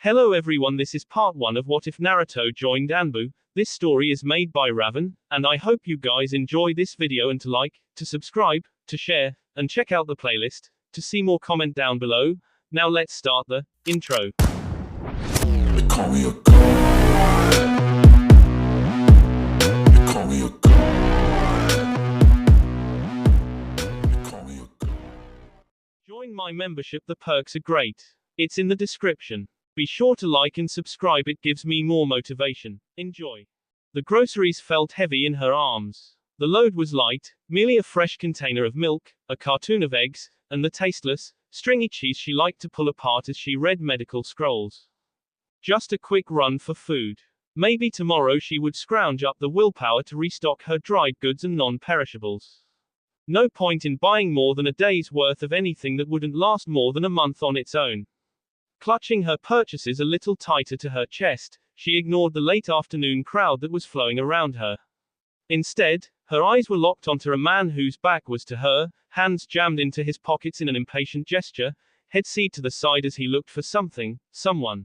Hello everyone, this is part 1 of What If Naruto Joined Anbu. This story is made by Ravyn, and I hope you guys enjoy this video and to like, to subscribe, to share, and check out the playlist. To see more, comment down below. Now let's start the intro. They call me a god. They call me a god. They call me a god. Join my membership, the perks are great. It's in the description. Be sure to like and subscribe, it gives me more motivation. Enjoy. The groceries felt heavy in her arms. The load was light, merely a fresh container of milk, a cartoon of eggs, and the tasteless, stringy cheese she liked to pull apart as she read medical scrolls. Just a quick run for food. Maybe tomorrow she would scrounge up the willpower to restock her dried goods and non-perishables. No point in buying more than a day's worth of anything that wouldn't last more than a month on its own. Clutching her purchases a little tighter to her chest, she ignored the late afternoon crowd that was flowing around her. Instead, her eyes were locked onto a man whose back was to her, hands jammed into his pockets in an impatient gesture, head seat to the side as he looked for something, someone.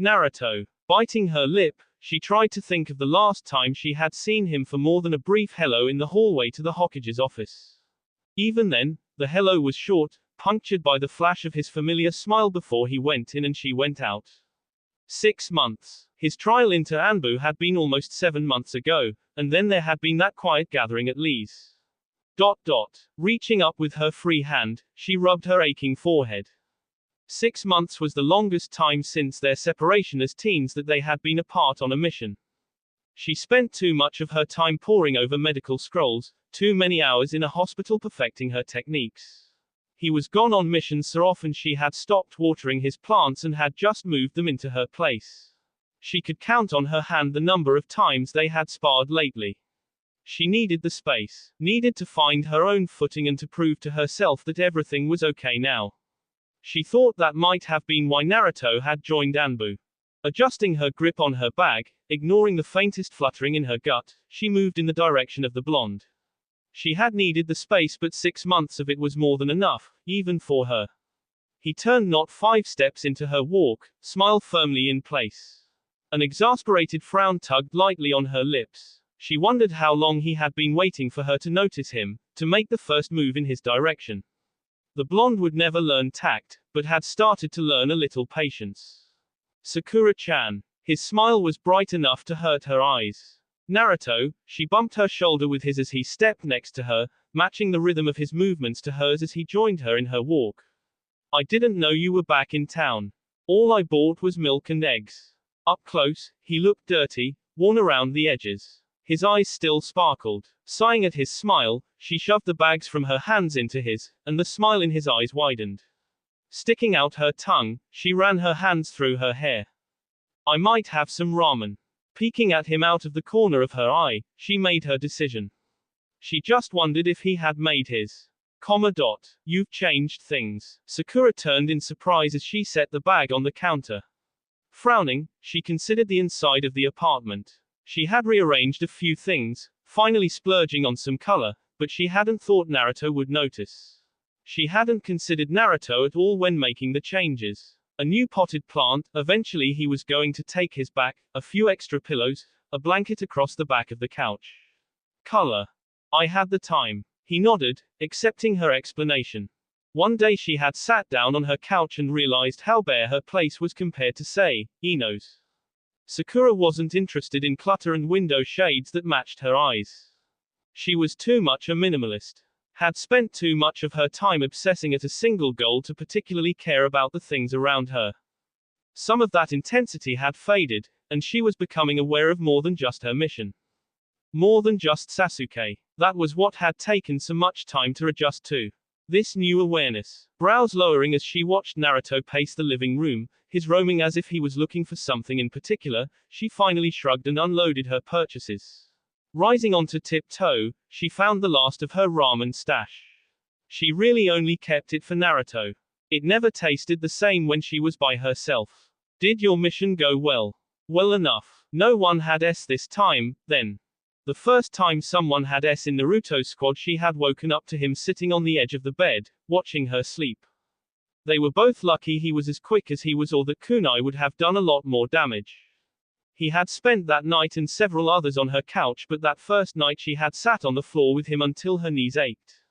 Naruto. Biting her lip, she tried to think of the last time she had seen him for more than a brief hello in the hallway to the Hokage's office. Even then, the hello was short, punctured by the flash of his familiar smile before he went in and she went out. 6 months. His trial into Anbu had been almost 7 months ago, and then there had been that quiet gathering at Lee's. Reaching up with her free hand, she rubbed her aching forehead. 6 months was the longest time since their separation as teens that they had been apart on a mission. She spent too much of her time poring over medical scrolls, too many hours in a hospital perfecting her techniques. He was gone on missions so often she had stopped watering his plants and had just moved them into her place. She could count on her hand the number of times they had sparred lately. She needed the space, needed to find her own footing and to prove to herself that everything was okay now. She thought that might have been why Naruto had joined Anbu. Adjusting her grip on her bag, ignoring the faintest fluttering in her gut, she moved in the direction of the blonde. She had needed the space, but 6 months of it was more than enough, even for her. He turned not 5 steps into her walk, smile firmly in place. An exasperated frown tugged lightly on her lips. She wondered how long he had been waiting for her to notice him, to make the first move in his direction. The blonde would never learn tact, but had started to learn a little patience. Sakura-chan. His smile was bright enough to hurt her eyes. Naruto. She bumped her shoulder with his as he stepped next to her, matching the rhythm of his movements to hers as he joined her in her walk. I didn't know you were back in town. All I bought was milk and eggs. Up close, he looked dirty, worn around the edges. His eyes still sparkled. Sighing at his smile, she shoved the bags from her hands into his, and the smile in his eyes widened. Sticking out her tongue, she ran her hands through her hair. I might have some ramen. Peeking at him out of the corner of her eye, she made her decision. She just wondered if he had made his. You've changed things. Sakura turned in surprise as she set the bag on the counter. Frowning, she considered the inside of the apartment. She had rearranged a few things, finally splurging on some color, but she hadn't thought Naruto would notice. She hadn't considered Naruto at all when making the changes. A new potted plant, eventually he was going to take his back, a few extra pillows, a blanket across the back of the couch. Color. I had the time. He nodded, accepting her explanation. One day she had sat down on her couch and realized how bare her place was compared to, say, Ino's. Sakura wasn't interested in clutter and window shades that matched her eyes. She was too much a minimalist. Had spent too much of her time obsessing at a single goal to particularly care about the things around her. Some of that intensity had faded, and she was becoming aware of more than just her mission. More than just Sasuke. That was what had taken so much time to adjust to. This new awareness. Brows lowering as she watched Naruto pace the living room, his roaming as if he was looking for something in particular, she finally shrugged and unloaded her purchases. Rising onto tiptoe, she found the last of her ramen stash. She really only kept it for Naruto. It never tasted the same when she was by herself. Did your mission go well? Well enough. No one had S this time, then. The first time someone had S in Naruto's squad, she had woken up to him sitting on the edge of the bed, watching her sleep. They were both lucky he was as quick as he was, or that kunai would have done a lot more damage. He had spent that night and several others on her couch, but that first night she had sat on the floor with him until her knees ached.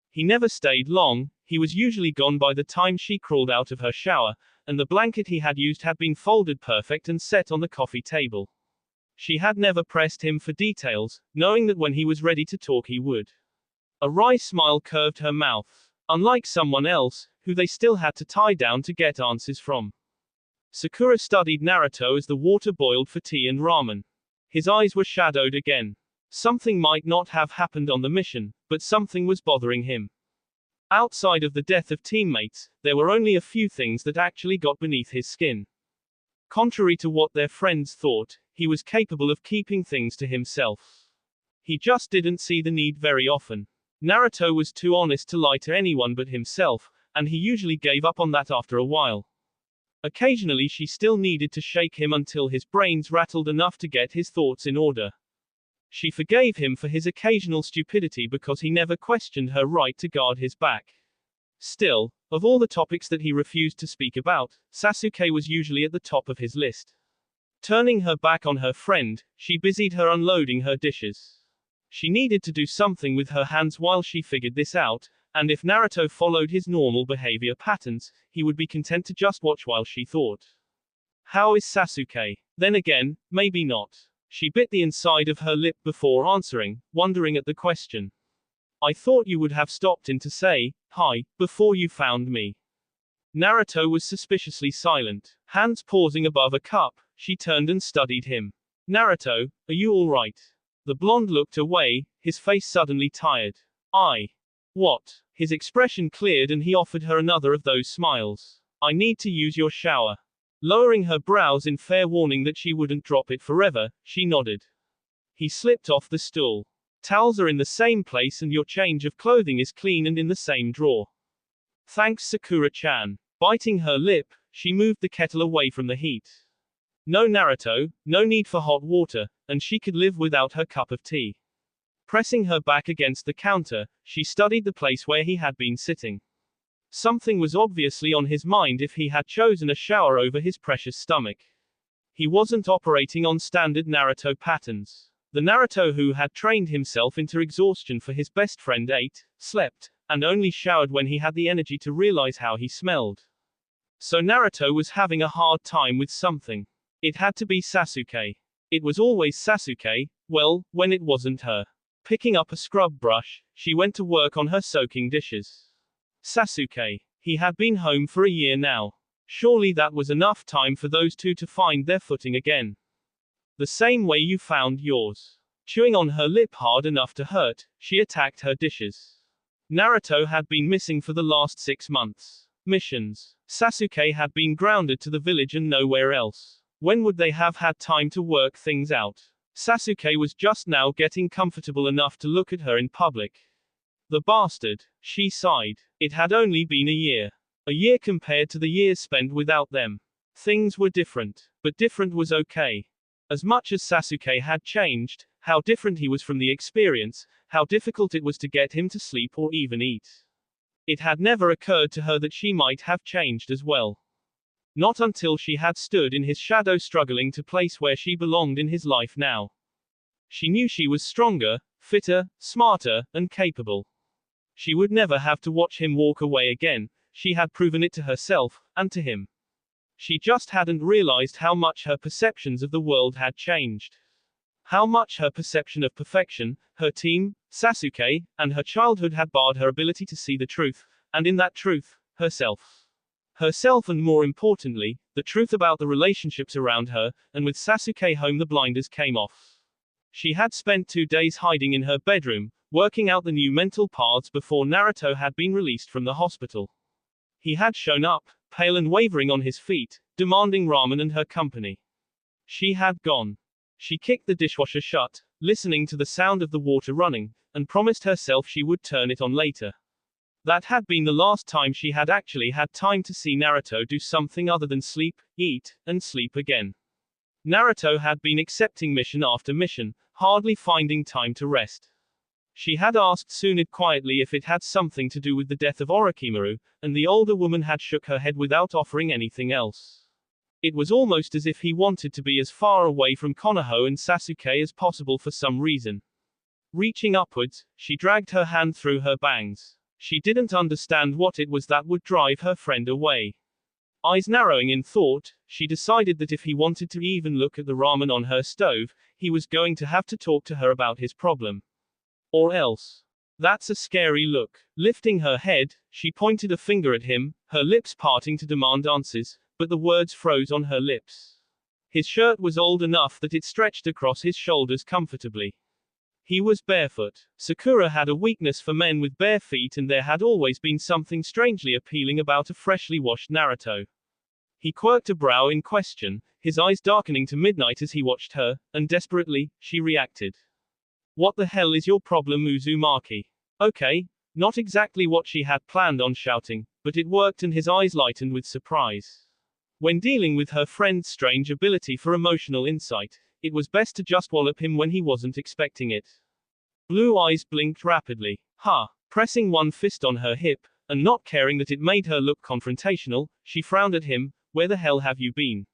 He never stayed long, he was usually gone by the time she crawled out of her shower, and the blanket he had used had been folded perfect and set on the coffee table. She had never pressed him for details, knowing that when he was ready to talk he would. A wry smile curved her mouth. Unlike someone else, who they still had to tie down to get answers from. Sakura studied Naruto as the water boiled for tea and ramen. His eyes were shadowed again. Something might not have happened on the mission, but something was bothering him. Outside of the death of teammates, there were only a few things that actually got beneath his skin. Contrary to what their friends thought, he was capable of keeping things to himself. He just didn't see the need very often. Naruto was too honest to lie to anyone but himself, and he usually gave up on that after a while. Occasionally she still needed to shake him until his brains rattled enough to get his thoughts in order. She forgave him for his occasional stupidity because he never questioned her right to guard his back. Still, of all the topics that he refused to speak about, Sasuke was usually at the top of his list. Turning her back on her friend, she busied her unloading her dishes. She needed to do something with her hands while she figured this out, and if Naruto followed his normal behavior patterns, he would be content to just watch while she thought. How is Sasuke? Then again, maybe not. She bit the inside of her lip before answering, wondering at the question. I thought you would have stopped in to say, hi, before you found me. Naruto was suspiciously silent. Hands pausing above a cup, she turned and studied him. Naruto, are you alright? The blonde looked away, his face suddenly tired. What? His expression cleared and he offered her another of those smiles. I need to use your shower. Lowering her brows in fair warning that she wouldn't drop it forever, she nodded. He slipped off the stool. Towels are in the same place and your change of clothing is clean and in the same drawer. Thanks, Sakura-chan. Biting her lip, she moved the kettle away from the heat. No, Naruto, no need for hot water, and she could live without her cup of tea. Pressing her back against the counter, she studied the place where he had been sitting. Something was obviously on his mind if he had chosen a shower over his precious stomach. He wasn't operating on standard Naruto patterns. The Naruto who had trained himself into exhaustion for his best friend ate, slept, and only showered when he had the energy to realize how he smelled. So Naruto was having a hard time with something. It had to be Sasuke. It was always Sasuke, well, when it wasn't her. Picking up a scrub brush, she went to work on her soaking dishes. Sasuke. He had been home for a year now. Surely that was enough time for those two to find their footing again. The same way you found yours. Chewing on her lip hard enough to hurt, she attacked her dishes. Naruto had been missing for the last 6 months. Missions. Sasuke had been grounded to the village and nowhere else. When would they have had time to work things out? Sasuke was just now getting comfortable enough to look at her in public. The bastard. She sighed. It had only been a year. A year compared to the years spent without them. Things were different. But different was okay. As much as Sasuke had changed, how different he was from the experience, how difficult it was to get him to sleep or even eat. It had never occurred to her that she might have changed as well. Not until she had stood in his shadow struggling to place where she belonged in his life now. She knew she was stronger, fitter, smarter, and capable. She would never have to watch him walk away again, she had proven it to herself, and to him. She just hadn't realized how much her perceptions of the world had changed. How much her perception of perfection, her team, Sasuke, and her childhood had barred her ability to see the truth, and in that truth, herself. Herself and more importantly, the truth about the relationships around her, and with Sasuke home the blinders came off. She had spent 2 days hiding in her bedroom, working out the new mental paths before Naruto had been released from the hospital. He had shown up, pale and wavering on his feet, demanding ramen and her company. She had gone. She kicked the dishwasher shut, listening to the sound of the water running, and promised herself she would turn it on later. That had been the last time she had actually had time to see Naruto do something other than sleep, eat, and sleep again. Naruto had been accepting mission after mission, hardly finding time to rest. She had asked Tsunade quietly if it had something to do with the death of Orochimaru, and the older woman had shook her head without offering anything else. It was almost as if he wanted to be as far away from Konoha and Sasuke as possible for some reason. Reaching upwards, she dragged her hand through her bangs. She didn't understand what it was that would drive her friend away. Eyes narrowing in thought, she decided that if he wanted to even look at the ramen on her stove, he was going to have to talk to her about his problem. Or else. That's a scary look. Lifting her head, she pointed a finger at him, her lips parting to demand answers, but the words froze on her lips. His shirt was old enough that it stretched across his shoulders comfortably. He was barefoot. Sakura had a weakness for men with bare feet, and there had always been something strangely appealing about a freshly washed Naruto. He quirked a brow in question, his eyes darkening to midnight as he watched her, and desperately, she reacted. What the hell is your problem, Uzumaki? Okay, not exactly what she had planned on shouting, but it worked and his eyes lightened with surprise. When dealing with her friend's strange ability for emotional insight, it was best to just wallop him when he wasn't expecting it. Blue eyes blinked rapidly. Pressing one fist on her hip, and not caring that it made her look confrontational, she frowned at him. Where the hell have you been?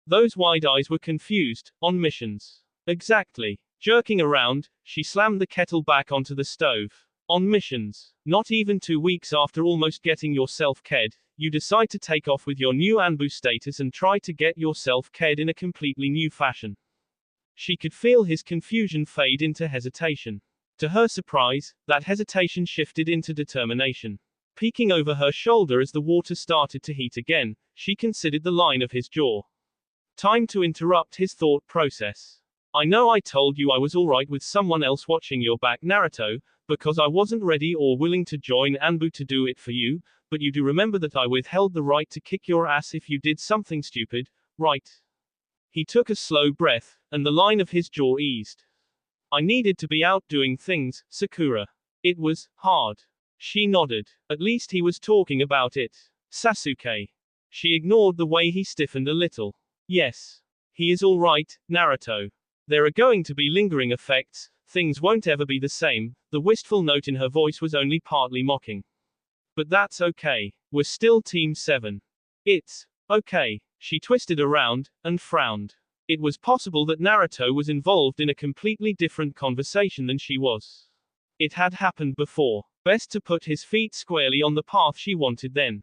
Those wide eyes were confused. On missions. Exactly. Jerking around, she slammed the kettle back onto the stove. On missions. Not even 2 weeks after almost getting yourself ked, you decide to take off with your new Anbu status and try to get yourself ked in a completely new fashion. She could feel his confusion fade into hesitation. To her surprise, that hesitation shifted into determination. Peeking over her shoulder as the water started to heat again, she considered the line of his jaw. Time to interrupt his thought process. I know I told you I was alright with someone else watching your back, Naruto, because I wasn't ready or willing to join Anbu to do it for you, but you do remember that I withheld the right to kick your ass if you did something stupid, right? He took a slow breath, and the line of his jaw eased. I needed to be out doing things, Sakura. It was hard. She nodded. At least he was talking about it. Sasuke. She ignored the way he stiffened a little. Yes. He is alright, Naruto. There are going to be lingering effects, things won't ever be the same. The wistful note in her voice was only partly mocking. But that's okay. We're still Team 7. It's okay. She twisted around, and frowned. It was possible that Naruto was involved in a completely different conversation than she was. It had happened before. Best to put his feet squarely on the path she wanted then.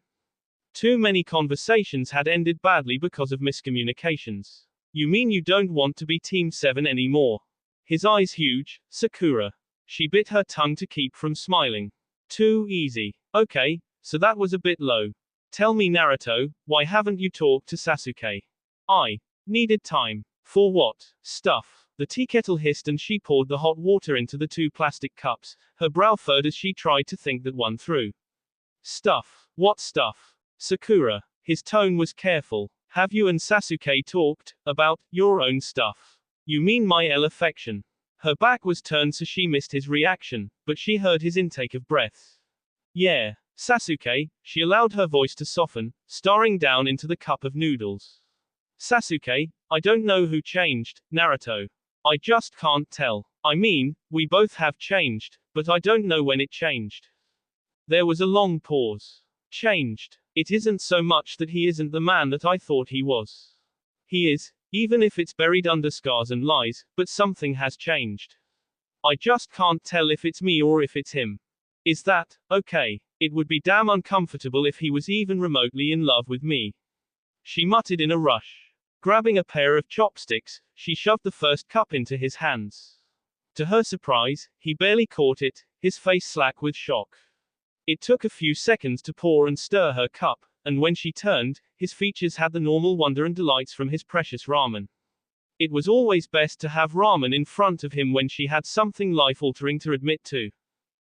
Too many conversations had ended badly because of miscommunications. You mean you don't want to be Team 7 anymore? His eyes huge, Sakura. She bit her tongue to keep from smiling. Too easy. Okay, so that was a bit low. Tell me, Naruto, why haven't you talked to Sasuke? I needed time. For what? Stuff. The tea kettle hissed and she poured the hot water into the 2 plastic cups, her brow furrowed as she tried to think that one through. Stuff. What stuff? Sakura. His tone was careful. Have you and Sasuke talked about your own stuff? You mean my affection? Her back was turned so she missed his reaction, but she heard his intake of breath. Yeah, Sasuke, she allowed her voice to soften, staring down into the cup of noodles. Sasuke, I don't know who changed, Naruto. I just can't tell. I mean, we both have changed, but I don't know when it changed. There was a long pause. Changed. It isn't so much that he isn't the man that I thought he was. He is, even if it's buried under scars and lies, but something has changed. I just can't tell if it's me or if it's him. Is that okay? It would be damn uncomfortable if he was even remotely in love with me. She muttered in a rush. Grabbing a pair of chopsticks, she shoved the first cup into his hands. To her surprise, he barely caught it, his face slack with shock. It took a few seconds to pour and stir her cup, and when she turned, his features had the normal wonder and delights from his precious ramen. It was always best to have ramen in front of him when she had something life-altering to admit to.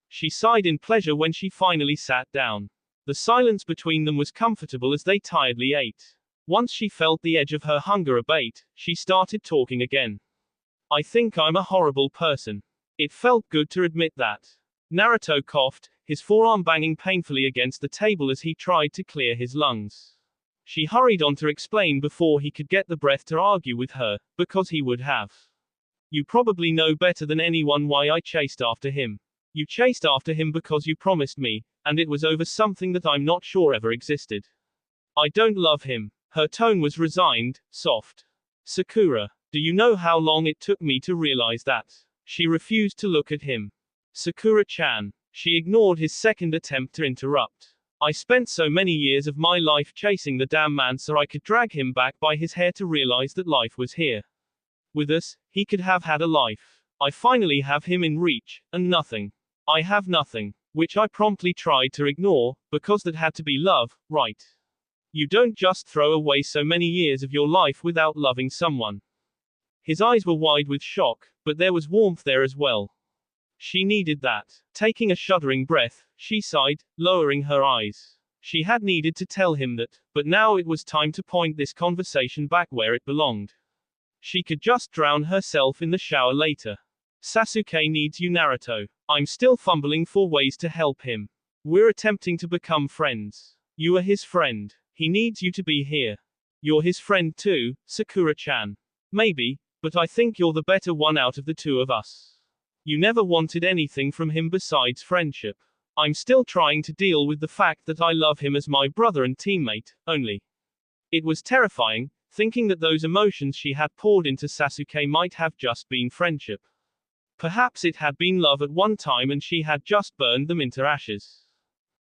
She sighed in pleasure when she finally sat down. The silence between them was comfortable as they tiredly ate. Once she felt the edge of her hunger abate, she started talking again. I think I'm a horrible person. It felt good to admit that. Naruto coughed, his forearm banging painfully against the table as he tried to clear his lungs. She hurried on to explain before he could get the breath to argue with her, because he would have. You probably know better than anyone why I chased after him. You chased after him because you promised me, and it was over something that I'm not sure ever existed. I don't love him. Her tone was resigned, soft. Sakura, do you know how long it took me to realize that? She refused to look at him. Sakura-chan. She ignored his second attempt to interrupt. I spent so many years of my life chasing the damn man so I could drag him back by his hair to realize that life was here. With us, he could have had a life. I finally have him in reach, and nothing. I have nothing. Which I promptly tried to ignore, because that had to be love, right? You don't just throw away so many years of your life without loving someone. His eyes were wide with shock, but there was warmth there as well. She needed that. Taking a shuddering breath, she sighed, lowering her eyes. She had needed to tell him that, but now it was time to point this conversation back where it belonged. She could just drown herself in the shower later. Sasuke needs you, Naruto. I'm still fumbling for ways to help him. We're attempting to become friends. You are his friend. He needs you to be here. You're his friend too, Sakura-chan. Maybe, but I think you're the better one out of the two of us. You never wanted anything from him besides friendship. I'm still trying to deal with the fact that I love him as my brother and teammate, only. It was terrifying, thinking that those emotions she had poured into Sasuke might have just been friendship. Perhaps it had been love at one time and she had just burned them into ashes.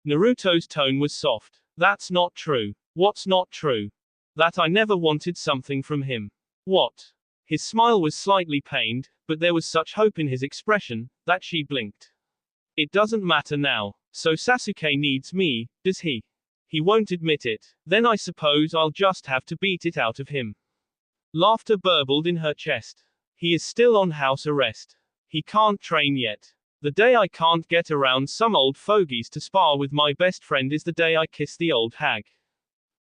Naruto's tone was soft. That's not true. What's not true? That I never wanted something from him. What? His smile was slightly pained, but there was such hope in his expression, that she blinked. It doesn't matter now. So Sasuke needs me, does he? He won't admit it. Then I suppose I'll just have to beat it out of him. Laughter burbled in her chest. He is still on house arrest. He can't train yet. The day I can't get around some old fogies to spar with my best friend is the day I kiss the old hag.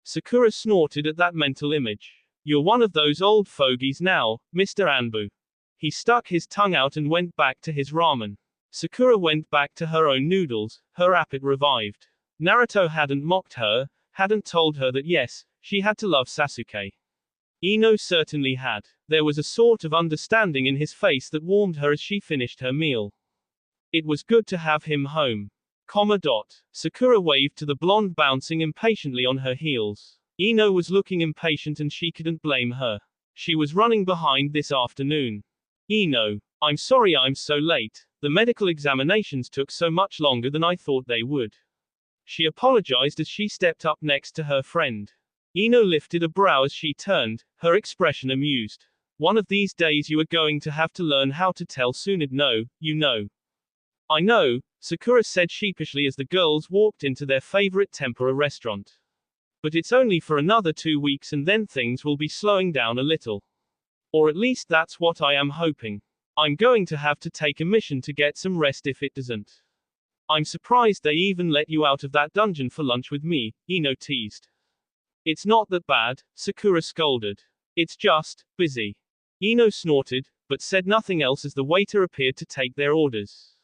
Sakura snorted at that mental image. You're one of those old fogies now, Mr. Anbu. He stuck his tongue out and went back to his ramen. Sakura went back to her own noodles, her appetite revived. Naruto hadn't mocked her, hadn't told her that yes, she had to love Sasuke. Ino certainly had. There was a sort of understanding in his face that warmed her as she finished her meal. It was good to have him home. Sakura waved to the blonde bouncing impatiently on her heels. Ino was looking impatient and she couldn't blame her. She was running behind this afternoon. Ino, I'm sorry I'm so late. The medical examinations took so much longer than I thought they would. She apologized as she stepped up next to her friend. Ino lifted a brow as she turned, her expression amused. One of these days you are going to have to learn how to tell Tsunade no, you know. I know, Sakura said sheepishly as the girls walked into their favorite tempura restaurant. But it's only for another 2 weeks and then things will be slowing down a little. Or at least that's what I am hoping. I'm going to have to take a mission to get some rest if it doesn't. I'm surprised they even let you out of that dungeon for lunch with me, Ino teased. It's not that bad, Sakura scolded. It's just, busy. Ino snorted, but said nothing else as the waiter appeared to take their orders.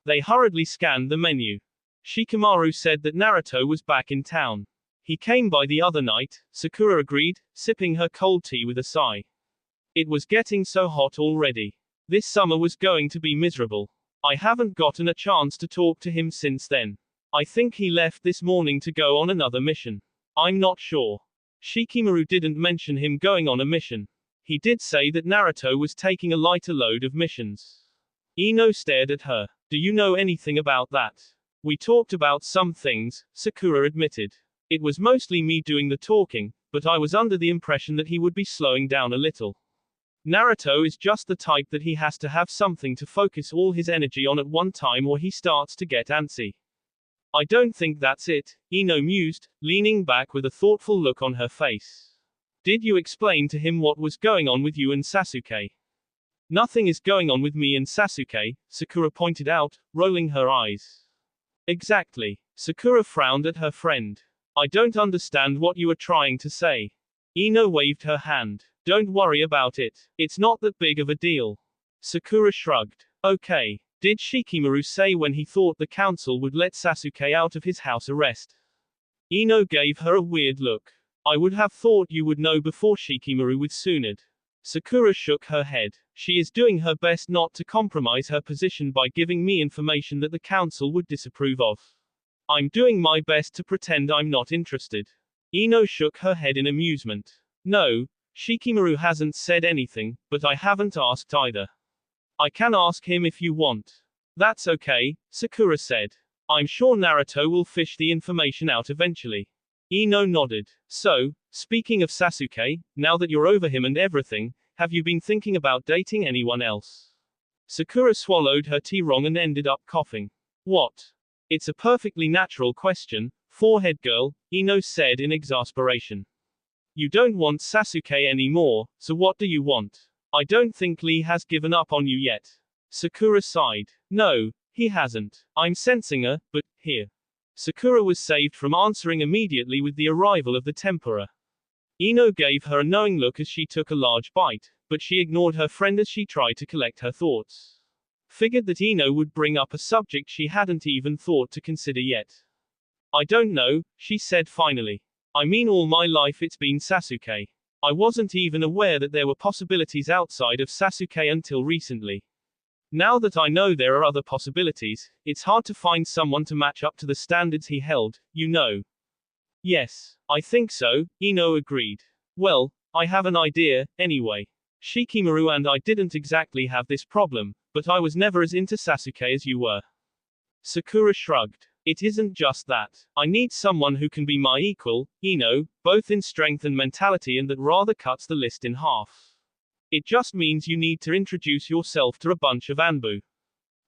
They hurriedly scanned the menu. Shikamaru said that Naruto was back in town. He came by the other night, Sakura agreed, sipping her cold tea with a sigh. It was getting so hot already. This summer was going to be miserable. I haven't gotten a chance to talk to him since then. I think he left this morning to go on another mission. I'm not sure. Shikamaru didn't mention him going on a mission. He did say that Naruto was taking a lighter load of missions. Ino stared at her. Do you know anything about that? We talked about some things, Sakura admitted. It was mostly me doing the talking, but I was under the impression that he would be slowing down a little. Naruto is just the type that he has to have something to focus all his energy on at one time or he starts to get antsy. I don't think that's it, Ino mused, leaning back with a thoughtful look on her face. Did you explain to him what was going on with you and Sasuke? Nothing is going on with me and Sasuke, Sakura pointed out, rolling her eyes. Exactly. Sakura frowned at her friend. I don't understand what you are trying to say. Ino waved her hand. Don't worry about it. It's not that big of a deal. Sakura shrugged. Okay. Did Shikamaru say when he thought the council would let Sasuke out of his house arrest? Ino gave her a weird look. I would have thought you would know before Shikamaru with Tsunade. Sakura shook her head. She is doing her best not to compromise her position by giving me information that the council would disapprove of. I'm doing my best to pretend I'm not interested. Ino shook her head in amusement. No, Shikamaru hasn't said anything, but I haven't asked either. I can ask him if you want. That's okay, Sakura said. I'm sure Naruto will fish the information out eventually. Ino nodded. So, speaking of Sasuke, now that you're over him and everything, have you been thinking about dating anyone else? Sakura swallowed her tea wrong and ended up coughing. What? It's a perfectly natural question, forehead girl, Ino said in exasperation. You don't want Sasuke anymore, so what do you want? I don't think Lee has given up on you yet. Sakura sighed. No, he hasn't. I'm sensing a, but, here. Sakura was saved from answering immediately with the arrival of the tempura. Ino gave her a knowing look as she took a large bite, but she ignored her friend as she tried to collect her thoughts. Figured that Ino would bring up a subject she hadn't even thought to consider yet. I don't know, she said finally. I mean all my life it's been Sasuke. I wasn't even aware that there were possibilities outside of Sasuke until recently. Now that I know there are other possibilities, it's hard to find someone to match up to the standards he held, you know. Yes, I think so, Ino agreed. Well, I have an idea, anyway. Shikamaru and I didn't exactly have this problem, but I was never as into Sasuke as you were. Sakura shrugged. It isn't just that. I need someone who can be my equal, Ino, both in strength and mentality, and that rather cuts the list in half. It just means you need to introduce yourself to a bunch of Anbu.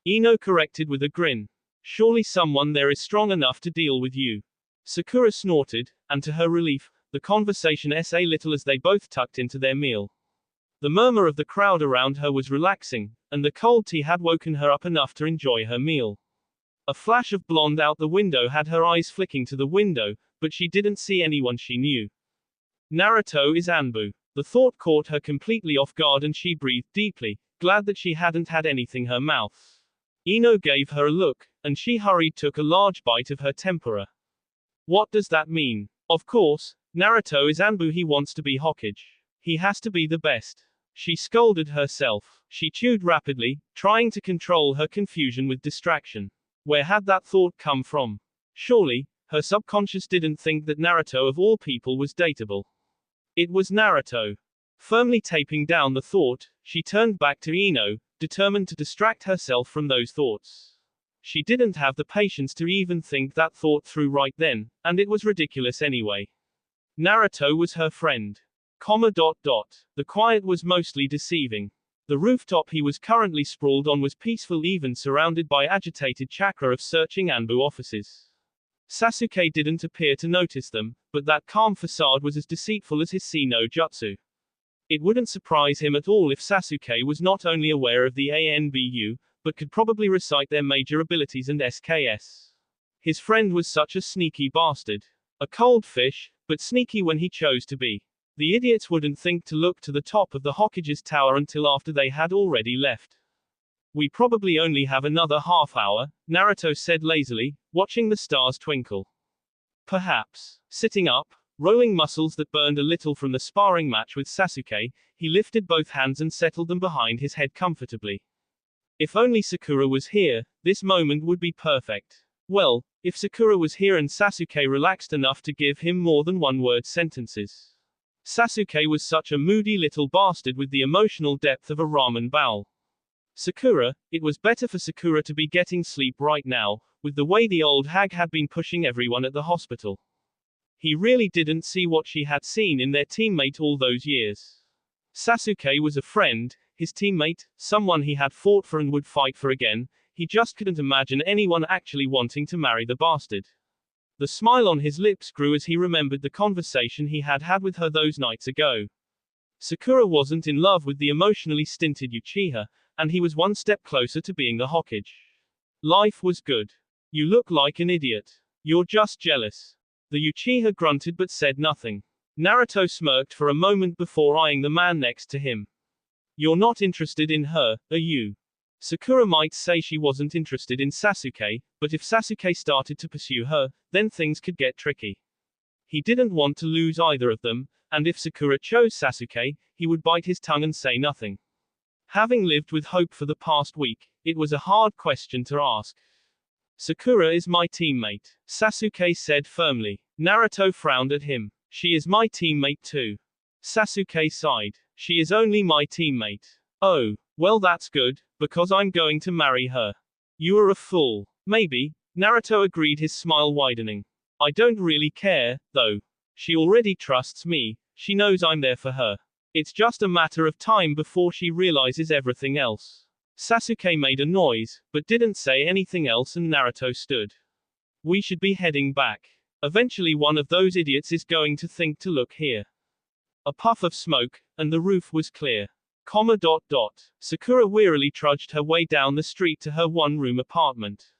Ino corrected with a grin. Surely someone there is strong enough to deal with you. Sakura snorted, and to her relief, the conversation a little as they both tucked into their meal. The murmur of the crowd around her was relaxing, and the cold tea had woken her up enough to enjoy her meal. A flash of blonde out the window had her eyes flicking to the window, but she didn't see anyone she knew. Naruto is Anbu. The thought caught her completely off guard and she breathed deeply, glad that she hadn't had anything her mouth. Ino gave her a look, and she hurried took a large bite of her tempura. What does that mean? Of course, Naruto is Anbu, he wants to be Hokage. He has to be the best. She scolded herself. She chewed rapidly, trying to control her confusion with distraction. Where had that thought come from? Surely, her subconscious didn't think that Naruto of all people was dateable. It was Naruto. Firmly taping down the thought, she turned back to Ino, determined to distract herself from those thoughts. She didn't have the patience to even think that thought through right then, and it was ridiculous anyway. Naruto was her friend. The quiet was mostly deceiving. The rooftop he was currently sprawled on was peaceful, even surrounded by agitated chakra of searching Anbu offices. Sasuke didn't appear to notice them, but that calm facade was as deceitful as his no jutsu. It wouldn't surprise him at all if Sasuke was not only aware of the ANBU, but could probably recite their major abilities and SKS. His friend was such a sneaky bastard. A cold fish, but sneaky when he chose to be. The idiots wouldn't think to look to the top of the Hokage's tower until after they had already left. We probably only have another half hour, Naruto said lazily, watching the stars twinkle. Perhaps. Sitting up, rolling muscles that burned a little from the sparring match with Sasuke, he lifted both hands and settled them behind his head comfortably. If only Sakura was here, this moment would be perfect. Well, if Sakura was here and Sasuke relaxed enough to give him more than one-word sentences. Sasuke was such a moody little bastard with the emotional depth of a ramen bowl. Sakura, it was better for Sakura to be getting sleep right now, with the way the old hag had been pushing everyone at the hospital. He really didn't see what she had seen in their teammate all those years. Sasuke was a friend, his teammate, someone he had fought for and would fight for again. He just couldn't imagine anyone actually wanting to marry the bastard. The smile on his lips grew as he remembered the conversation he had had with her those nights ago. Sakura wasn't in love with the emotionally stinted Uchiha, and he was one step closer to being the Hokage. Life was good. You look like an idiot. You're just jealous. The Uchiha grunted but said nothing. Naruto smirked for a moment before eyeing the man next to him. You're not interested in her, are you? Sakura might say she wasn't interested in Sasuke, but if Sasuke started to pursue her, then things could get tricky. He didn't want to lose either of them, and if Sakura chose Sasuke, he would bite his tongue and say nothing. Having lived with hope for the past week, it was a hard question to ask. Sakura is my teammate, Sasuke said firmly. Naruto frowned at him. She is my teammate too. Sasuke sighed. She is only my teammate. Oh, well that's good, because I'm going to marry her. You are a fool. Maybe, Naruto agreed, his smile widening. I don't really care, though. She already trusts me, she knows I'm there for her. It's just a matter of time before she realizes everything else. Sasuke made a noise, but didn't say anything else, and Naruto stood. We should be heading back. Eventually one of those idiots is going to think to look here. A puff of smoke, and the roof was clear. Sakura wearily trudged her way down the street to her one-room apartment.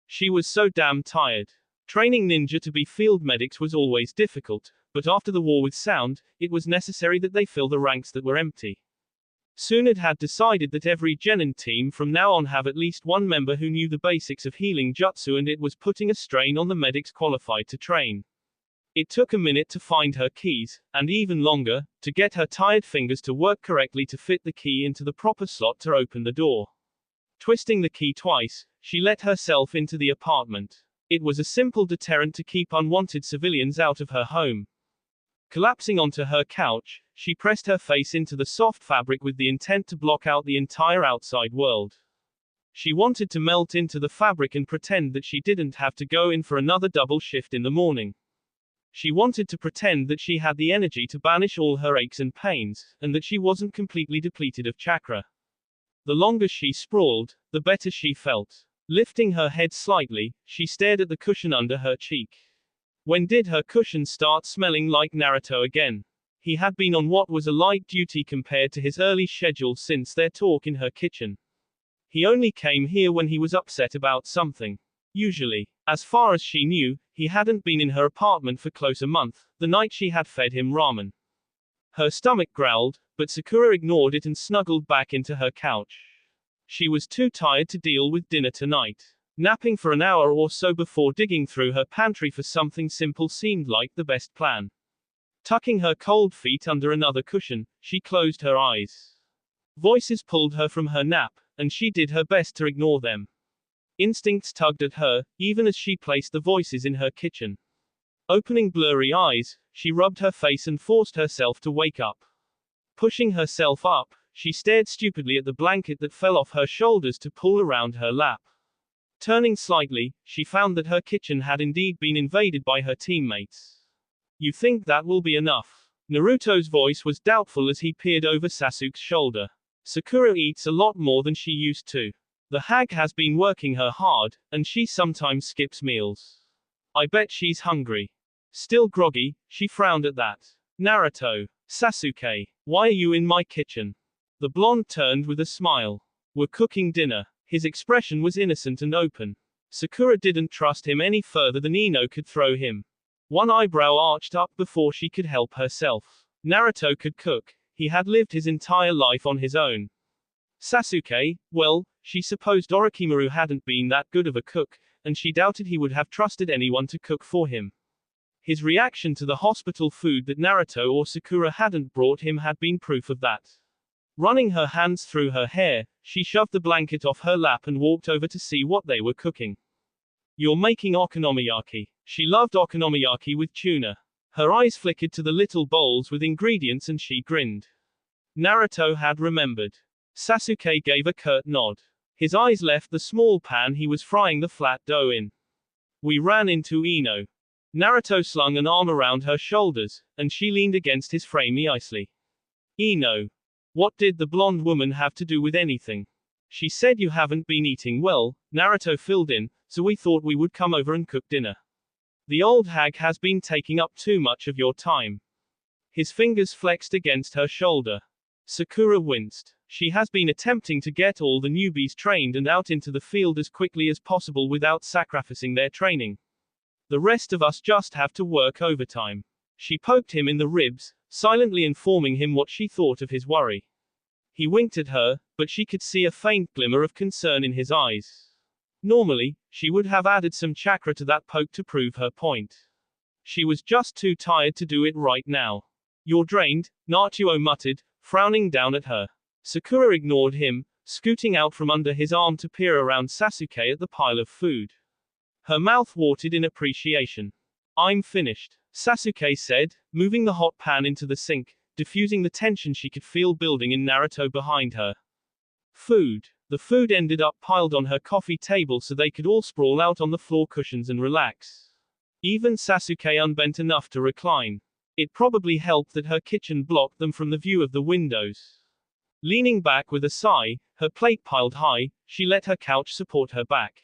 She was so damn tired. Training ninja to be field medics was always difficult, but after the war with sound, it was necessary that they fill the ranks that were empty. Soon it had decided that every genin team from now on have at least one member who knew the basics of healing jutsu, and it was putting a strain on the medics qualified to train. It took a minute to find her keys, and even longer, to get her tired fingers to work correctly to fit the key into the proper slot to open the door. Twisting the key twice, she let herself into the apartment. It was a simple deterrent to keep unwanted civilians out of her home. Collapsing onto her couch, she pressed her face into the soft fabric with the intent to block out the entire outside world. She wanted to melt into the fabric and pretend that she didn't have to go in for another double shift in the morning. She wanted to pretend that she had the energy to banish all her aches and pains, and that she wasn't completely depleted of chakra. The longer she sprawled, the better she felt. Lifting her head slightly, she stared at the cushion under her cheek. When did her cushion start smelling like Naruto again? He had been on what was a light duty compared to his early schedule since their talk in her kitchen. He only came here when he was upset about something. Usually, as far as she knew, he hadn't been in her apartment for close a month, the night she had fed him ramen. Her stomach growled, but Sakura ignored it and snuggled back into her couch. She was too tired to deal with dinner tonight. Napping for an hour or so before digging through her pantry for something simple seemed like the best plan. Tucking her cold feet under another cushion, she closed her eyes. Voices pulled her from her nap, and she did her best to ignore them. Instincts tugged at her, even as she placed the voices in her kitchen. Opening blurry eyes, she rubbed her face and forced herself to wake up. Pushing herself up, she stared stupidly at the blanket that fell off her shoulders to pull around her lap. Turning slightly, she found that her kitchen had indeed been invaded by her teammates. You think that will be enough? Naruto's voice was doubtful as he peered over Sasuke's shoulder. Sakura eats a lot more than she used to. The hag has been working her hard, and she sometimes skips meals. I bet she's hungry. Still groggy, she frowned at that. Naruto. Sasuke. Why are you in my kitchen? The blonde turned with a smile. We're cooking dinner. His expression was innocent and open. Sakura didn't trust him any further than Ino could throw him. One eyebrow arched up before she could help herself. Naruto could cook. He had lived his entire life on his own. Sasuke, well, she supposed Orochimaru hadn't been that good of a cook, and she doubted he would have trusted anyone to cook for him. His reaction to the hospital food that Naruto or Sakura hadn't brought him had been proof of that. Running her hands through her hair, she shoved the blanket off her lap and walked over to see what they were cooking. You're making okonomiyaki. She loved okonomiyaki with tuna. Her eyes flickered to the little bowls with ingredients and she grinned. Naruto had remembered. Sasuke gave a curt nod. His eyes left the small pan he was frying the flat dough in. We ran into Ino. Naruto slung an arm around her shoulders, and she leaned against his frame icily. Ino. What did the blonde woman have to do with anything? She said you haven't been eating well, Naruto filled in, so we thought we would come over and cook dinner. The old hag has been taking up too much of your time. His fingers flexed against her shoulder. Sakura winced. She has been attempting to get all the newbies trained and out into the field as quickly as possible without sacrificing their training. The rest of us just have to work overtime. She poked him in the ribs, silently informing him what she thought of his worry. He winked at her, but she could see a faint glimmer of concern in his eyes. Normally, she would have added some chakra to that poke to prove her point. She was just too tired to do it right now. You're drained, Naruto muttered, frowning down at her. Sakura ignored him, scooting out from under his arm to peer around Sasuke at the pile of food. Her mouth watered in appreciation. I'm finished, Sasuke said, moving the hot pan into the sink, diffusing the tension she could feel building in Naruto behind her. Food. The food ended up piled on her coffee table so they could all sprawl out on the floor cushions and relax. Even Sasuke unbent enough to recline. It probably helped that her kitchen blocked them from the view of the windows. Leaning back with a sigh, her plate piled high, she let her couch support her back.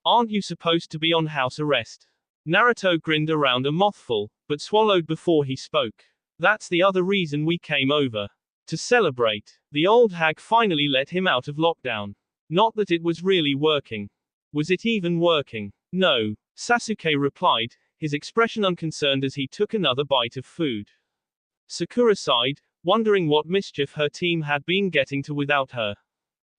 Aren't you supposed to be on house arrest? Naruto grinned around a mouthful, but swallowed before he spoke. That's the other reason we came over. To celebrate. The old hag finally let him out of lockdown. Not that it was really working. Was it even working? No, Sasuke replied, his expression unconcerned as he took another bite of food. Sakura sighed, wondering what mischief her team had been getting to without her.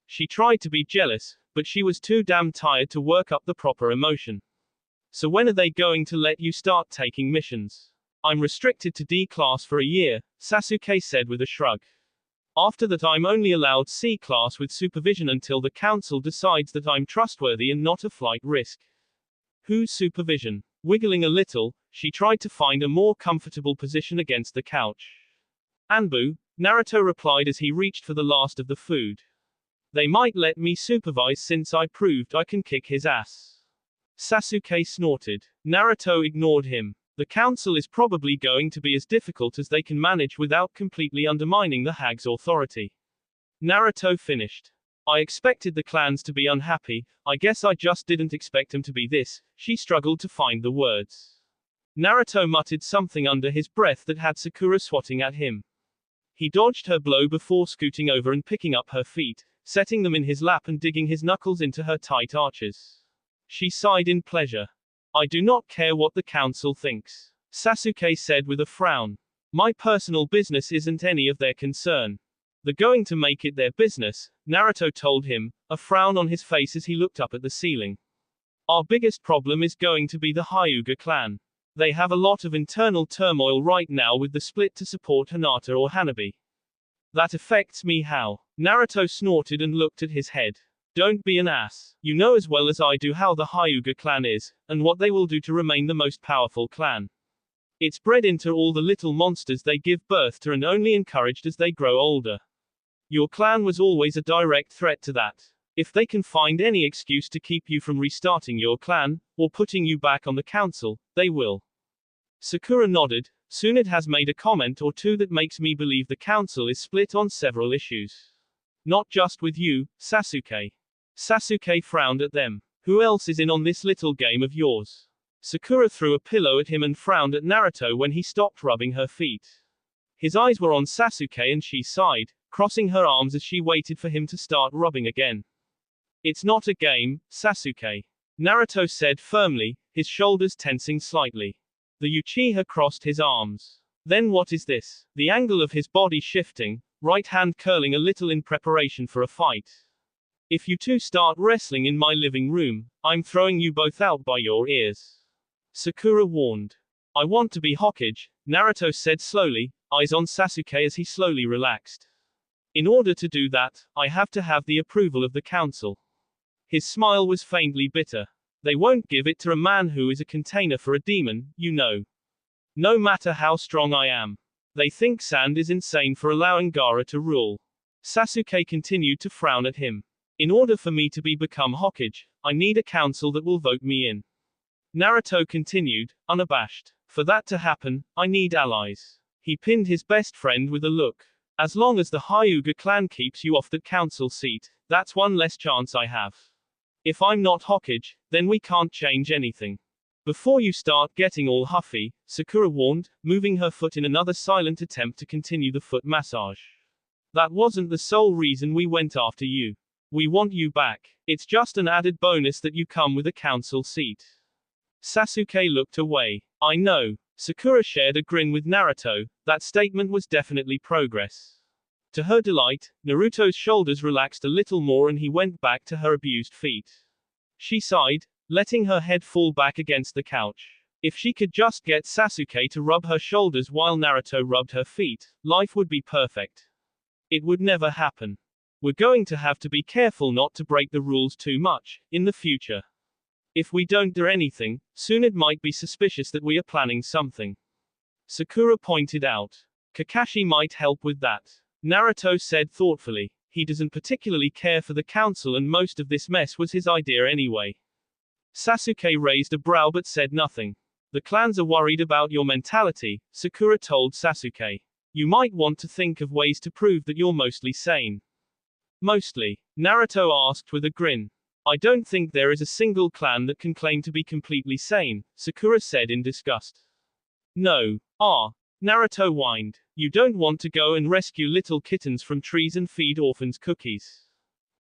She tried to be jealous, but she was too damn tired to work up the proper emotion. So when are they going to let you start taking missions? I'm restricted to D class for a year, Sasuke said with a shrug. After that I'm only allowed C class with supervision until the council decides that I'm trustworthy and not a flight risk. Whose supervision? Wiggling a little, she tried to find a more comfortable position against the couch. Anbu, Naruto replied as he reached for the last of the food. They might let me supervise since I proved I can kick his ass. Sasuke snorted. Naruto ignored him. The council is probably going to be as difficult as they can manage without completely undermining the hag's authority. Naruto finished. I expected the clans to be unhappy, I guess I just didn't expect them to be this. She struggled to find the words. Naruto muttered something under his breath that had Sakura swatting at him. He dodged her blow before scooting over and picking up her feet, setting them in his lap and digging his knuckles into her tight arches. She sighed in pleasure. I do not care what the council thinks, Sasuke said with a frown. My personal business isn't any of their concern. They're going to make it their business, Naruto told him, a frown on his face as he looked up at the ceiling. Our biggest problem is going to be the Hyuga clan. They have a lot of internal turmoil right now with the split to support Hinata or Hanabi. That affects me how? Naruto snorted and looked at his head. Don't be an ass. You know as well as I do how the Hyuga clan is, and what they will do to remain the most powerful clan. It's bred into all the little monsters they give birth to and only encouraged as they grow older. Your clan was always a direct threat to that. If they can find any excuse to keep you from restarting your clan, or putting you back on the council, they will. Sakura nodded. Tsunade has made a comment or two that makes me believe the council is split on several issues. Not just with you, Sasuke. Sasuke frowned at them. Who else is in on this little game of yours? Sakura threw a pillow at him and frowned at Naruto when he stopped rubbing her feet. His eyes were on Sasuke and she sighed, crossing her arms as she waited for him to start rubbing again. It's not a game, Sasuke. Naruto said firmly, his shoulders tensing slightly. The Uchiha crossed his arms. Then what is this? The angle of his body shifting, right hand curling a little in preparation for a fight. If you two start wrestling in my living room, I'm throwing you both out by your ears. Sakura warned. I want to be Hokage, Naruto said slowly, eyes on Sasuke as he slowly relaxed. In order to do that, I have to have the approval of the council. His smile was faintly bitter. They won't give it to a man who is a container for a demon, you know. No matter how strong I am. They think Sand is insane for allowing Gaara to rule. Sasuke continued to frown at him. In order for me to become Hokage, I need a council that will vote me in. Naruto continued, unabashed. For that to happen, I need allies. He pinned his best friend with a look. As long as the Hyuga clan keeps you off that council seat, that's one less chance I have. If I'm not Hokage, then we can't change anything. Before you start getting all huffy, Sakura warned, moving her foot in another silent attempt to continue the foot massage. That wasn't the sole reason we went after you. We want you back. It's just an added bonus that you come with a council seat. Sasuke looked away. I know. Sakura shared a grin with Naruto. That statement was definitely progress. To her delight, Naruto's shoulders relaxed a little more and he went back to her abused feet. She sighed, letting her head fall back against the couch. If she could just get Sasuke to rub her shoulders while Naruto rubbed her feet, life would be perfect. It would never happen. We're going to have to be careful not to break the rules too much, in the future. If we don't do anything, soon it might be suspicious that we are planning something. Sakura pointed out. Kakashi might help with that. Naruto said thoughtfully. He doesn't particularly care for the council and most of this mess was his idea anyway. Sasuke raised a brow but said nothing. The clans are worried about your mentality, Sakura told Sasuke. You might want to think of ways to prove that you're mostly sane. Mostly? Naruto asked with a grin. I don't think there is a single clan that can claim to be completely sane, Sakura said in disgust. No. Naruto whined. You don't want to go and rescue little kittens from trees and feed orphans cookies.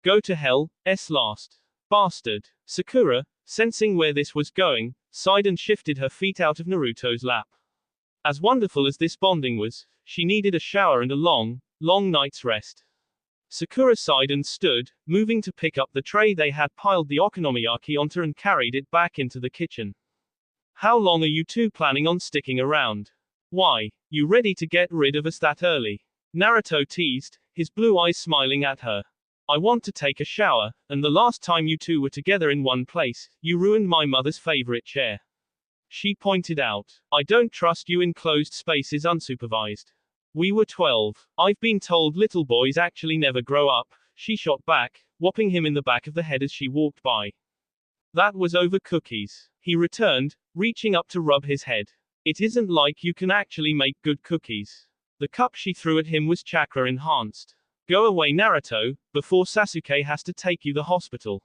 Go to hell, last. Bastard. Sakura, sensing where this was going, sighed and shifted her feet out of Naruto's lap. As wonderful as this bonding was, she needed a shower and a long, long night's rest. Sakura sighed and stood, moving to pick up the tray they had piled the okonomiyaki onto and carried it back into the kitchen. How long are you two planning on sticking around? Why, you ready to get rid of us that early? Naruto teased, his blue eyes smiling at her. I want to take a shower, and the last time you two were together in one place, you ruined my mother's favorite chair. She pointed out. I don't trust you in closed spaces unsupervised. We were 12. I've been told little boys actually never grow up, she shot back, whopping him in the back of the head as she walked by. That was over cookies. He returned, reaching up to rub his head. It isn't like you can actually make good cookies. The cup she threw at him was chakra enhanced. Go away Naruto, before Sasuke has to take you to the hospital.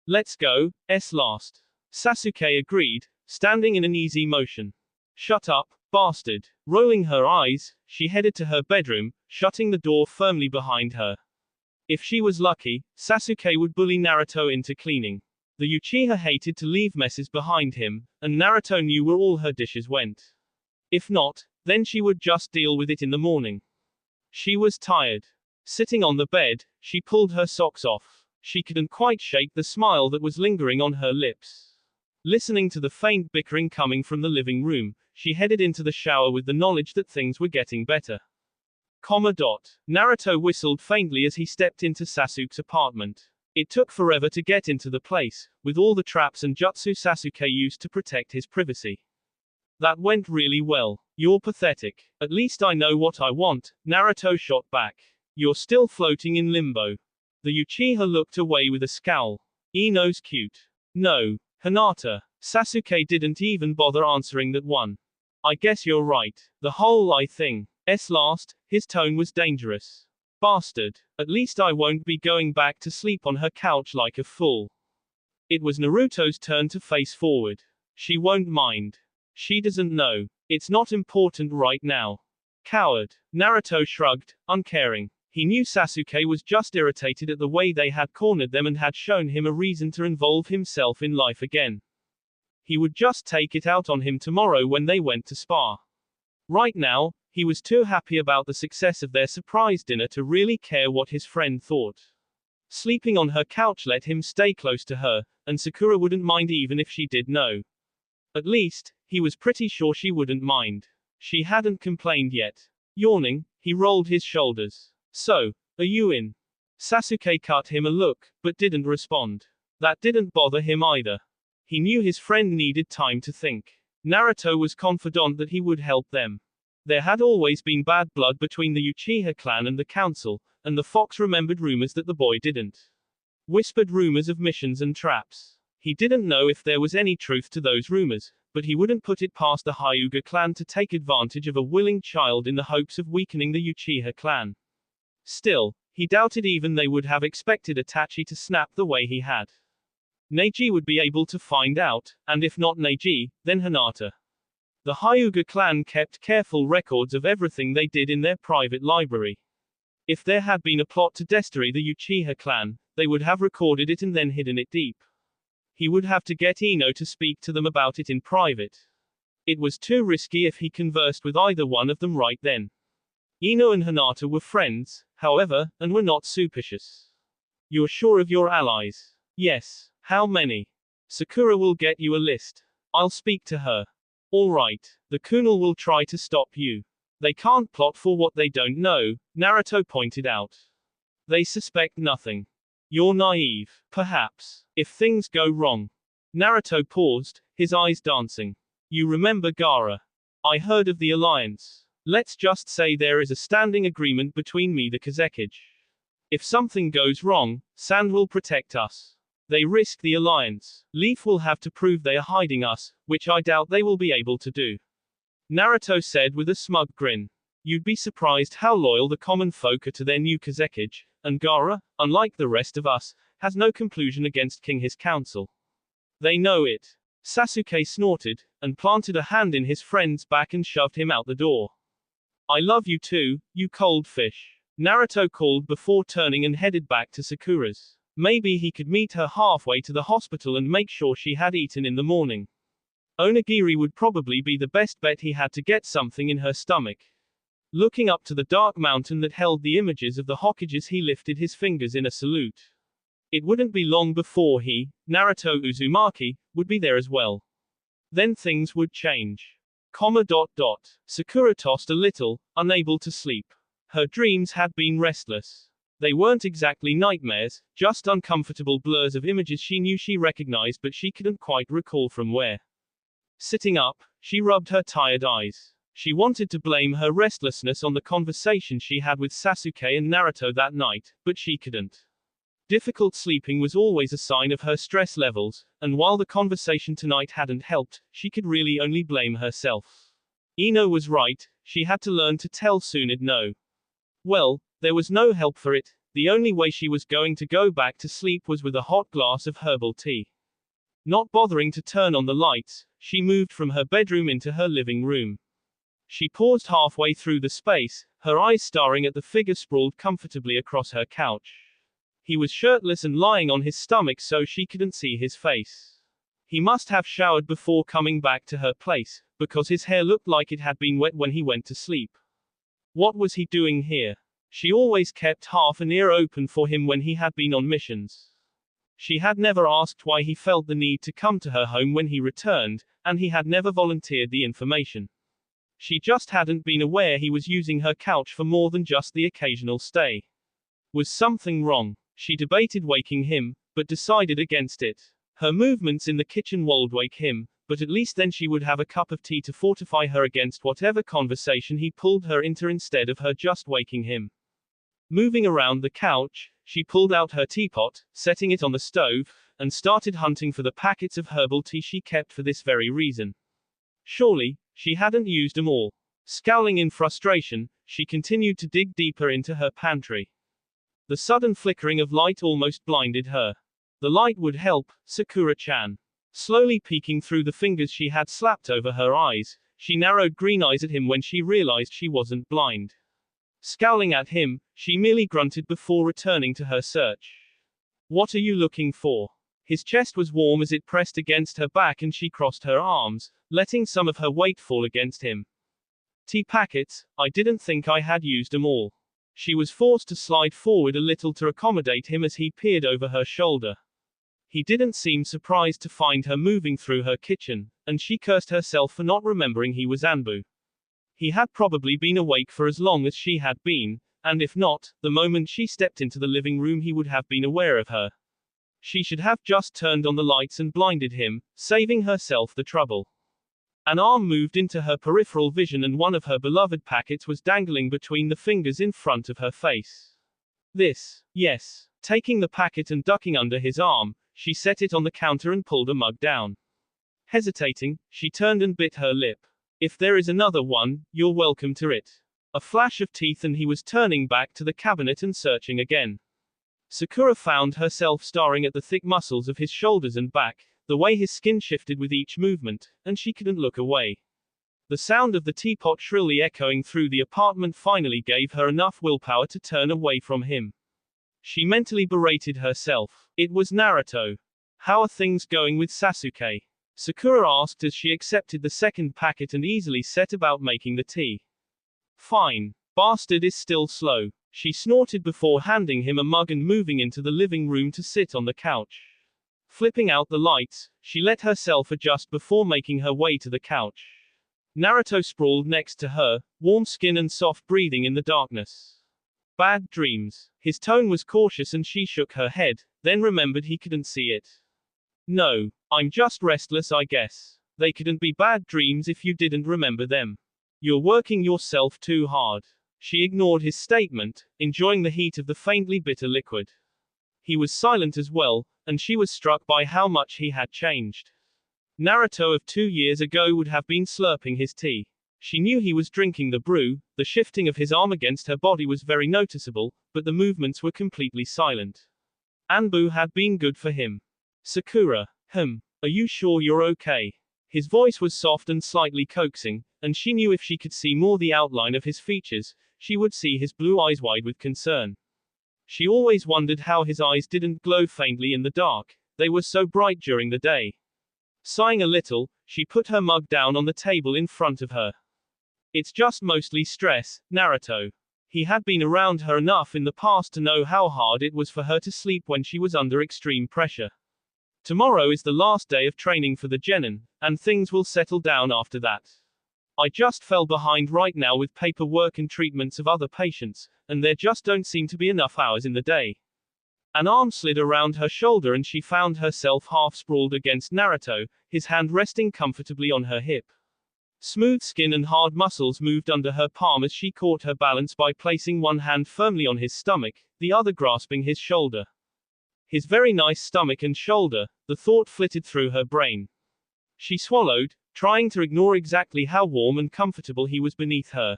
Let's go, last. Sasuke agreed, standing in an easy motion. Shut up, bastard. Rolling her eyes, she headed to her bedroom, shutting the door firmly behind her. If she was lucky, Sasuke would bully Naruto into cleaning. The Uchiha hated to leave messes behind him, and Naruto knew where all her dishes went. If not, then she would just deal with it in the morning. She was tired. Sitting on the bed, she pulled her socks off. She couldn't quite shake the smile that was lingering on her lips. Listening to the faint bickering coming from the living room, she headed into the shower with the knowledge that things were getting better. Naruto whistled faintly as he stepped into Sasuke's apartment. It took forever to get into the place, with all the traps and jutsu Sasuke used to protect his privacy. That went really well. You're pathetic. At least I know what I want, Naruto shot back. You're still floating in limbo. The Uchiha looked away with a scowl. Ino's cute. No. Hinata. Sasuke didn't even bother answering that one. I guess you're right. The whole thing. Last, his tone was dangerous. Bastard. At least I won't be going back to sleep on her couch like a fool. It was Naruto's turn to face forward. She won't mind. She doesn't know. It's not important right now. Coward. Naruto shrugged, uncaring. He knew Sasuke was just irritated at the way they had cornered them and had shown him a reason to involve himself in life again. He would just take it out on him tomorrow when they went to spar. Right now, he was too happy about the success of their surprise dinner to really care what his friend thought. Sleeping on her couch let him stay close to her, and Sakura wouldn't mind even if she did know. At least, he was pretty sure she wouldn't mind. She hadn't complained yet. Yawning, he rolled his shoulders. So, are you in? Sasuke cut him a look, but didn't respond. That didn't bother him either. He knew his friend needed time to think. Naruto was confident that he would help them. There had always been bad blood between the Uchiha clan and the council, and the fox remembered rumors that the boy didn't. Whispered rumors of missions and traps. He didn't know if there was any truth to those rumors, but he wouldn't put it past the Hyuga clan to take advantage of a willing child in the hopes of weakening the Uchiha clan. Still, he doubted even they would have expected Itachi to snap the way he had. Neji would be able to find out, and if not Neji, then Hinata. The Hyuga clan kept careful records of everything they did in their private library. If there had been a plot to destroy the Uchiha clan, they would have recorded it and then hidden it deep. He would have to get Ino to speak to them about it in private. It was too risky if he conversed with either one of them right then. Ino and Hinata were friends, however, and were not superstitious. You're sure of your allies? Yes. How many? Sakura will get you a list. I'll speak to her. Alright, the Kunal will try to stop you. They can't plot for what they don't know, Naruto pointed out. They suspect nothing. You're naive, perhaps. If things go wrong. Naruto paused, his eyes dancing. You remember Gaara? I heard of the alliance. Let's just say there is a standing agreement between me the Kazekage. If something goes wrong, Sand will protect us. They risk the alliance. Leaf will have to prove they are hiding us, which I doubt they will be able to do. Naruto said with a smug grin. You'd be surprised how loyal the common folk are to their new Kazekage, and Gaara, unlike the rest of us, has no conclusion against King his council. They know it. Sasuke snorted, and planted a hand in his friend's back and shoved him out the door. I love you too, you cold fish. Naruto called before turning and headed back to Sakura's. Maybe he could meet her halfway to the hospital and make sure she had eaten in the morning. Onigiri would probably be the best bet. He had to get something in her stomach. Looking up to the dark mountain that held the images of the Hokages, he lifted his fingers in a salute. It wouldn't be long before he, Naruto Uzumaki, would be there as well. Then things would change. Sakura tossed a little, unable to sleep. Her dreams had been restless. They weren't exactly nightmares, just uncomfortable blurs of images she knew she recognized but she couldn't quite recall from where. Sitting up, she rubbed her tired eyes. She wanted to blame her restlessness on the conversation she had with Sasuke and Naruto that night, but she couldn't. Difficult sleeping was always a sign of her stress levels, and while the conversation tonight hadn't helped, she could really only blame herself. Ino was right, she had to learn to tell Tsunade no. Well, there was no help for it. The only way she was going to go back to sleep was with a hot glass of herbal tea. Not bothering to turn on the lights, she moved from her bedroom into her living room. She paused halfway through the space, her eyes staring at the figure sprawled comfortably across her couch. He was shirtless and lying on his stomach so she couldn't see his face. He must have showered before coming back to her place, because his hair looked like it had been wet when he went to sleep. What was he doing here? She always kept half an ear open for him when he had been on missions. She had never asked why he felt the need to come to her home when he returned, and he had never volunteered the information. She just hadn't been aware he was using her couch for more than just the occasional stay. Was something wrong? She debated waking him, but decided against it. Her movements in the kitchen would wake him, but at least then she would have a cup of tea to fortify her against whatever conversation he pulled her into instead of her just waking him. Moving around the couch, she pulled out her teapot, setting it on the stove, and started hunting for the packets of herbal tea she kept for this very reason. Surely, she hadn't used them all. Scowling in frustration, she continued to dig deeper into her pantry. The sudden flickering of light almost blinded her. The light would help, Sakura-chan. Slowly peeking through the fingers she had slapped over her eyes, she narrowed green eyes at him when she realized she wasn't blind. Scowling at him, she merely grunted before returning to her search. What are you looking for? His chest was warm as it pressed against her back and she crossed her arms, letting some of her weight fall against him. Tea packets, I didn't think I had used them all. She was forced to slide forward a little to accommodate him as he peered over her shoulder. He didn't seem surprised to find her moving through her kitchen, and she cursed herself for not remembering he was Anbu. He had probably been awake for as long as she had been, and if not, the moment she stepped into the living room he would have been aware of her. She should have just turned on the lights and blinded him, saving herself the trouble. An arm moved into her peripheral vision and one of her beloved packets was dangling between the fingers in front of her face. This, yes. Taking the packet and ducking under his arm, she set it on the counter and pulled a mug down. Hesitating, she turned and bit her lip. If there is another one, you're welcome to it. A flash of teeth and he was turning back to the cabinet and searching again. Sakura found herself staring at the thick muscles of his shoulders and back, the way his skin shifted with each movement, and she couldn't look away. The sound of the teapot shrilly echoing through the apartment finally gave her enough willpower to turn away from him. She mentally berated herself. It was Naruto. How are things going with Sasuke? Sakura asked as she accepted the second packet and easily set about making the tea. Fine. Bastard is still slow. She snorted before handing him a mug and moving into the living room to sit on the couch. Flipping out the lights, she let herself adjust before making her way to the couch. Naruto sprawled next to her, warm skin and soft breathing in the darkness. Bad dreams. His tone was cautious and she shook her head, then remembered he couldn't see it. No, I'm just restless, I guess. They couldn't be bad dreams if you didn't remember them. You're working yourself too hard. She ignored his statement, enjoying the heat of the faintly bitter liquid. He was silent as well, and she was struck by how much he had changed. Naruto of 2 years ago would have been slurping his tea. She knew he was drinking the brew, the shifting of his arm against her body was very noticeable, but the movements were completely silent. Anbu had been good for him. Sakura, are you sure you're okay? His voice was soft and slightly coaxing, and she knew if she could see more the outline of his features, she would see his blue eyes wide with concern. She always wondered how his eyes didn't glow faintly in the dark, they were so bright during the day. Sighing a little, she put her mug down on the table in front of her. It's just mostly stress, Naruto. He had been around her enough in the past to know how hard it was for her to sleep when she was under extreme pressure. Tomorrow is the last day of training for the genin, and things will settle down after that. I just fell behind right now with paperwork and treatments of other patients, and there just don't seem to be enough hours in the day. An arm slid around her shoulder and she found herself half sprawled against Naruto, his hand resting comfortably on her hip. Smooth skin and hard muscles moved under her palm as she caught her balance by placing one hand firmly on his stomach, the other grasping his shoulder. His very nice stomach and shoulder, the thought flitted through her brain. She swallowed, trying to ignore exactly how warm and comfortable he was beneath her.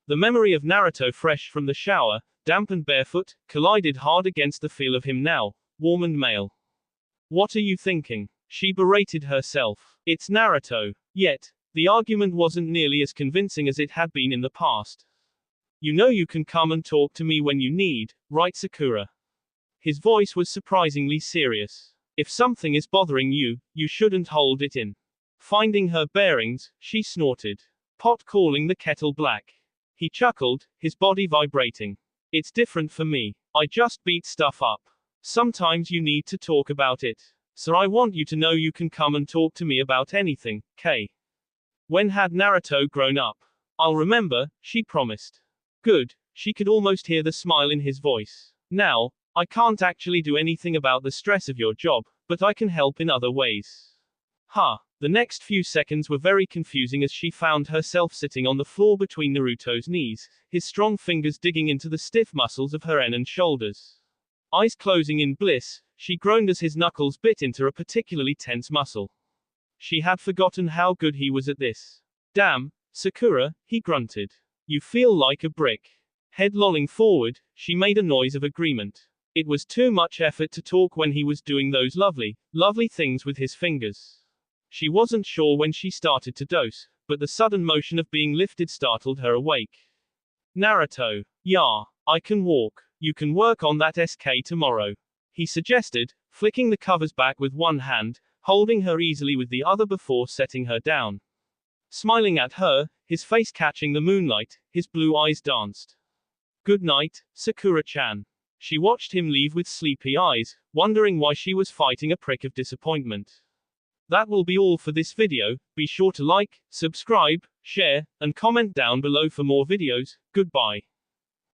The memory of Naruto fresh from the shower, damp and barefoot, collided hard against the feel of him now, warm and male. What are you thinking? She berated herself. It's Naruto. Yet, the argument wasn't nearly as convincing as it had been in the past. You know you can come and talk to me when you need, right, Sakura? His voice was surprisingly serious. If something is bothering you, you shouldn't hold it in. Finding her bearings, she snorted. Pot calling the kettle black. He chuckled, his body vibrating. It's different for me. I just beat stuff up. Sometimes you need to talk about it. So I want you to know you can come and talk to me about anything, K. When had Naruto grown up? I'll remember, she promised. Good, she could almost hear the smile in his voice. Now, I can't actually do anything about the stress of your job, but I can help in other ways. The next few seconds were very confusing as she found herself sitting on the floor between Naruto's knees, his strong fingers digging into the stiff muscles of her and shoulders. Eyes closing in bliss, she groaned as his knuckles bit into a particularly tense muscle. She had forgotten how good he was at this. Damn, Sakura, he grunted. You feel like a brick. Head lolling forward, she made a noise of agreement. It was too much effort to talk when he was doing those lovely things with his fingers. She wasn't sure when she started to doze, but the sudden motion of being lifted startled her awake. Naruto. Yeah, I can walk. You can work on that SK tomorrow. He suggested, flicking the covers back with one hand, holding her easily with the other before setting her down. Smiling at her, his face catching the moonlight, his blue eyes danced. Good night, Sakura-chan. She watched him leave with sleepy eyes, wondering why she was fighting a prick of disappointment. That will be all for this video. Be sure to like, subscribe, share, and comment down below for more videos. Goodbye.